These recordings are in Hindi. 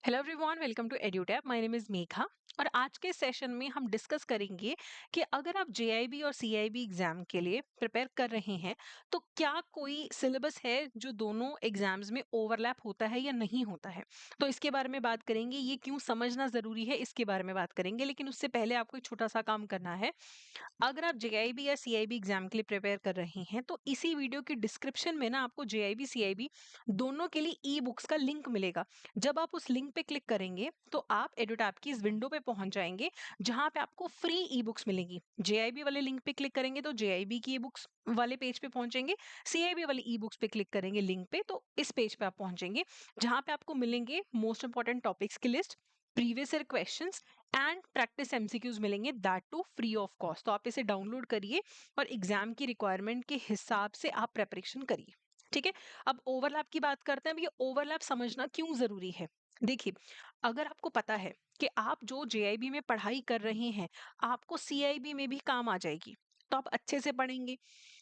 Hello everyone, welcome to Edutab. My name is Megha और आज के सेशन में हम डिस्कस करेंगे कि अगर आप जेआईबी और सीआईबी एग्जाम के लिए प्रिपेयर कर रहे हैं तो क्या कोई सिलेबस है जो दोनों एग्जाम्स में ओवरलैप होता है या नहीं होता है। तो इसके बारे में बात करेंगे, ये क्यों समझना जरूरी है इसके बारे में बात करेंगे। लेकिन उससे पहले आपको एक छोटा सा काम करना है। अगर आप जेआईबी या सीआईबी एग्जाम के लिए प्रिपेयर कर रहे हैं तो इसी वीडियो के डिस्क्रिप्शन में ना आपको जेआईबी सीआईबी दोनों के लिए ई बुक्स का लिंक मिलेगा। जब आप उस लिंक पे क्लिक करेंगे तो आप एडुटैब की इस विंडो पे पहुंच जाएंगे जहां पे आपको फ्री ई बुक्स मिलेंगी। जेआईबी वाले लिंक पे क्लिक करेंगे तो जेआईबी की ई बुक्स वाले पेज पे पहुंचेंगे। सीआईबी वाले ई बुक्स पे क्लिक करेंगे लिंक पे तो इस पेज पे आप पहुंचेंगे जहां पे आपको मिलेंगे मोस्ट इंपॉर्टेंट टॉपिक्स की list, previous year questions and practice MCQs मिलेंगे, that too free of cost. तो आप इसे डाउनलोड करिए और एग्जाम की रिक्वायरमेंट के हिसाब से आप प्रेपरेशन करिए। ठीक है। अब ओवरलैप की बात करते हैं। अब ये ओवरलैप समझना क्यों जरूरी है। देखिए, अगर आपको पता है कि आप जो जेआईबी में पढ़ाई कर रहे हैं आपको सीआईबी में भी काम आ जाएगी, तो आप अच्छे से पढ़ेंगे,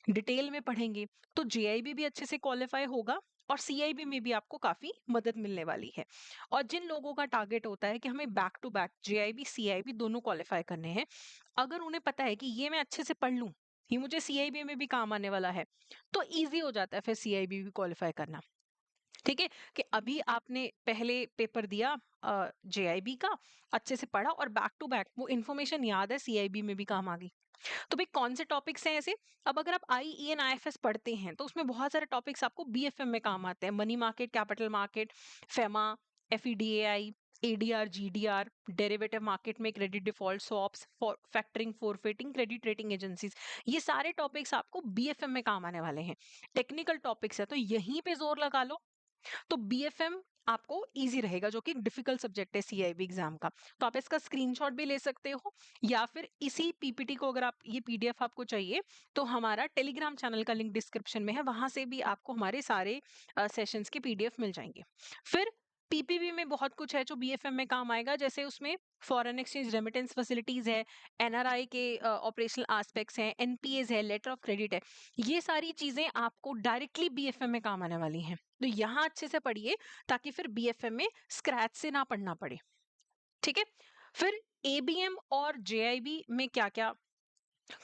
डिटेल में पढ़ेंगे, तो जेआईबी भी अच्छे से क्वालिफाई होगा और सीआईबी में भी आपको काफी मदद मिलने वाली है। और जिन लोगों का टारगेट होता है कि हमें back to back JIB CIB दोनों क्वालिफाई करने हैं, अगर उन्हें पता है कि ये मैं अच्छे से पढ़ लूं, ये मुझे सीआईबी में भी काम आने वाला है, तो इजी हो जाता है फिर सीआईबी भी क्वालिफाई करना। ठीक है, कि अभी आपने पहले पेपर दिया जेआईबी का, अच्छे से पढ़ा और बैक टू बैक वो इन्फॉर्मेशन याद है, सीआईबी में भी काम आ गई। तो भाई कौन से टॉपिक्स हैं ऐसे। अब अगर आप आईईएन आईएफएस पढ़ते हैं तो उसमें बहुत सारे टॉपिक्स आपको बीएफएम में काम आते हैं। Money market, capital market, FEMA, FEDAI, ADR, GDR, derivative market में credit default swaps, factoring, forfaiting, credit rating agencies, ये सारे टॉपिक्स आपको बीएफएम में काम आने वाले हैं। टेक्निकल टॉपिक्स है तो यहीं पे जोर लगा लो, तो बीएफएम आपको इजी रहेगा, जो कि एक डिफिकल्ट सब्जेक्ट है सीआईबी एग्जाम का। तो आप इसका स्क्रीनशॉट भी ले सकते हो या फिर इसी पीपीटी को, अगर आप ये पीडीएफ आपको चाहिए तो हमारा टेलीग्राम चैनल का लिंक डिस्क्रिप्शन में है, वहां से भी आपको हमारे सारे सेशंस के पीडीएफ मिल जाएंगे। फिर पीपीबी में बहुत कुछ है जो बीएफएम में काम आएगा, जैसे उसमें फॉरेन एक्सचेंज रेमिटेंस फैसिलिटीज है, एनआरआई के ऑपरेशनल एस्पेक्ट्स हैं, एनपीएस है, लेटर ऑफ क्रेडिट है। ये सारी चीजें आपको डायरेक्टली बीएफएम में काम आने वाली हैं। तो यहाँ अच्छे से पढ़िए ताकि फिर बीएफएम में स्क्रैच से ना पढ़ना पड़े। ठीक है। फिर एबीएम और जेआईबी में क्या क्या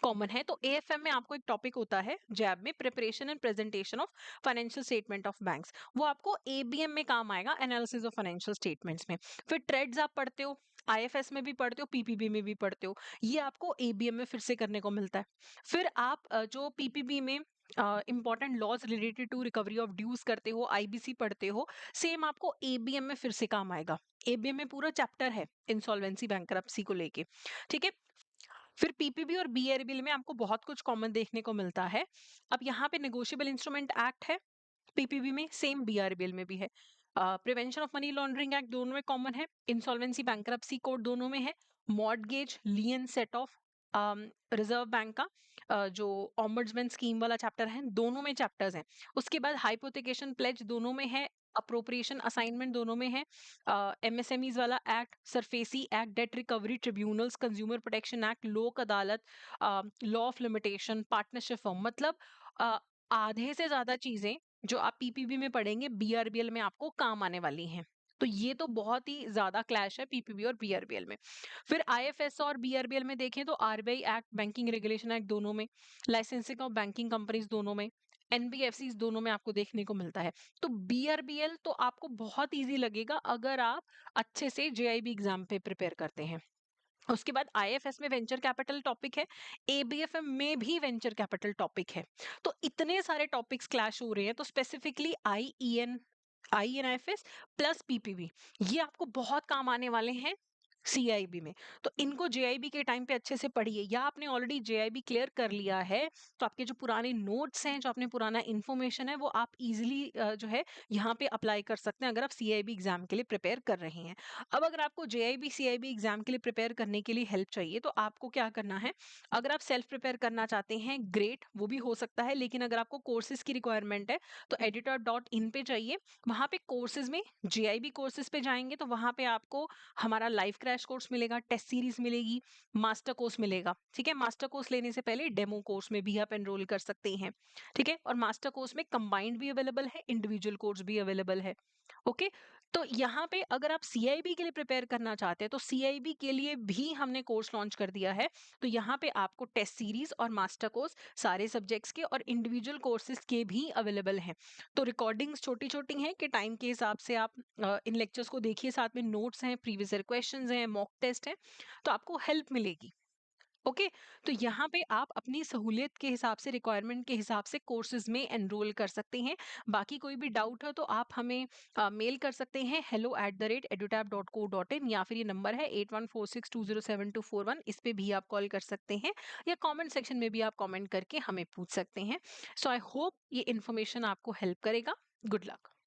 कॉमन है, तो एएफएम में आपको एक टॉपिक होता है जैब में, preparation and presentation of financial statement of banks, वो आपको एबीएम में काम आएगा, एनालिसिस ऑफ फाइनेंशियल स्टेटमेंट्स में। फिर ट्रेड्स आप पढ़ते हो, आईएफएस में भी पढ़ते हो, पीपीबी में भी पढ़ते हो, ये आपको एबीएम में फिर से करने को मिलता है। फिर आप जो पीपीबी में important laws related to recovery of dues करते हो, आईबीसी पढ़ते हो, सेम आपको एबीएम में फिर से काम आएगा। एबीएम में पूरा चैप्टर है इंसॉल्वेंसी बैंकरप्सी को लेके। ठीक है। फिर पीपीबी और बीआरबीएल में आपको बहुत कुछ कॉमन देखने को मिलता है। अब यहाँ पे नेगोशिएबल इंस्ट्रूमेंट एक्ट है पीपीबी में, सेम बीआरबीएल में भी है। Prevention of money laundering act दोनों में कॉमन है। इंसॉल्वेंसी बैंकरप्सी कोड दोनों में है। Mortgage lien set off reserve bank का जो ऑम्बड्समैन स्कीम वाला चैप्टर है, दोनों में चैप्टर्स हैं। उसके बाद हाइपोथिकेशन प्लेज दोनों में है। अप्रोप्रिएशन असाइनमेंट दोनों में है। एमएसएमईज वाला act, SARFAESI act, date recovery tribunals, consumer protection act, लोक अदालत, law of limitation, partnership form, मतलब अ, आधे से ज्यादा चीजें जो आप पीपीबी में पढ़ेंगे बीआरबीएल में आपको काम आने वाली हैं। तो ये तो बहुत ही ज्यादा क्लैश है पीपीबी और बीआरबीएल में। फिर आईएफएस और बीआरबीएल में देखें तो RBI act, banking regulation act दोनों में, लाइसेंसिंग ऑफ बैंकिंग कंपनीज दोनों में, एनबीएफसी दोनों में आपको देखने को मिलता है। तो बीआरबीएल तो आपको बहुत इजी लगेगा अगर आप अच्छे से जेआईबी एग्जाम पे प्रिपेयर करते हैं। उसके बाद आईएफएस में वेंचर कैपिटल टॉपिक है, एबीएफएम में भी वेंचर कैपिटल टॉपिक है। तो इतने सारे टॉपिक्स क्लैश हो रहे हैं, तो स्पेसिफिकली आईएनआईएफएस प्लस पीपीबी ये आपको बहुत काम आने वाले हैं सीआईबी में। तो इनको जेआईबी के टाइम पे अच्छे से पढ़िए, या आपने ऑलरेडी जेआईबी क्लियर कर लिया है तो आपके जो पुराने नोट्स हैं, जो आपने पुराना इन्फॉर्मेशन है, वो आप इजीली जो है यहाँ पे अप्लाई कर सकते हैं अगर आप सीआईबी एग्जाम के लिए प्रिपेयर कर रहे हैं। अब अगर आपको जेआईबी सीआईबी एग्जाम के लिए प्रिपेयर करने के लिए हेल्प चाहिए तो आपको क्या करना है। अगर आप सेल्फ प्रिपेयर करना चाहते हैं, ग्रेट, वो भी हो सकता है, लेकिन अगर आपको कोर्सेज की रिक्वायरमेंट है तो editor.in पे जाइए। वहां पे कोर्सेज में जेआईबी कोर्सेज पे जाएंगे तो वहां पे आपको हमारा लाइव क्रैश कोर्स मिलेगा, टेस्ट सीरीज मिलेगी, मास्टर कोर्स मिलेगा। ठीक है। मास्टर कोर्स लेने से पहले डेमो कोर्स में भी आप एनरोल कर सकते हैं। ठीक है। और मास्टर कोर्स में कंबाइंड भी अवेलेबल है, इंडिविजुअल कोर्स भी अवेलेबल है। ओके। तो यहाँ पे अगर आप सीआईबी के लिए प्रिपेयर करना चाहते हैं तो सीआईबी के लिए भी हमने कोर्स लॉन्च कर दिया है। तो यहाँ पे आपको टेस्ट सीरीज और मास्टर कोर्स सारे सब्जेक्ट्स के और इंडिविजुअल कोर्सेज के भी अवेलेबल हैं। तो रिकॉर्डिंग्स छोटी छोटी हैं कि टाइम के हिसाब से आप इन लेक्चर्स को देखिए, साथ में नोट्स हैं, प्रीवियस ईयर क्वेश्चंस हैं, मॉक टेस्ट हैं, तो आपको हेल्प मिलेगी। ओके, तो यहाँ पे आप अपनी सहूलियत के हिसाब से, रिक्वायरमेंट के हिसाब से कोर्सेज में एनरोल कर सकते हैं। बाकी कोई भी डाउट हो तो आप हमें मेल कर सकते हैं hello@edutap.co.in, या फिर ये नंबर है 8146207241, इस पे भी आप कॉल कर सकते हैं, या कमेंट सेक्शन में भी आप कमेंट करके हमें पूछ सकते हैं। सो आई होप ये इन्फॉर्मेशन आपको हेल्प करेगा। Good luck.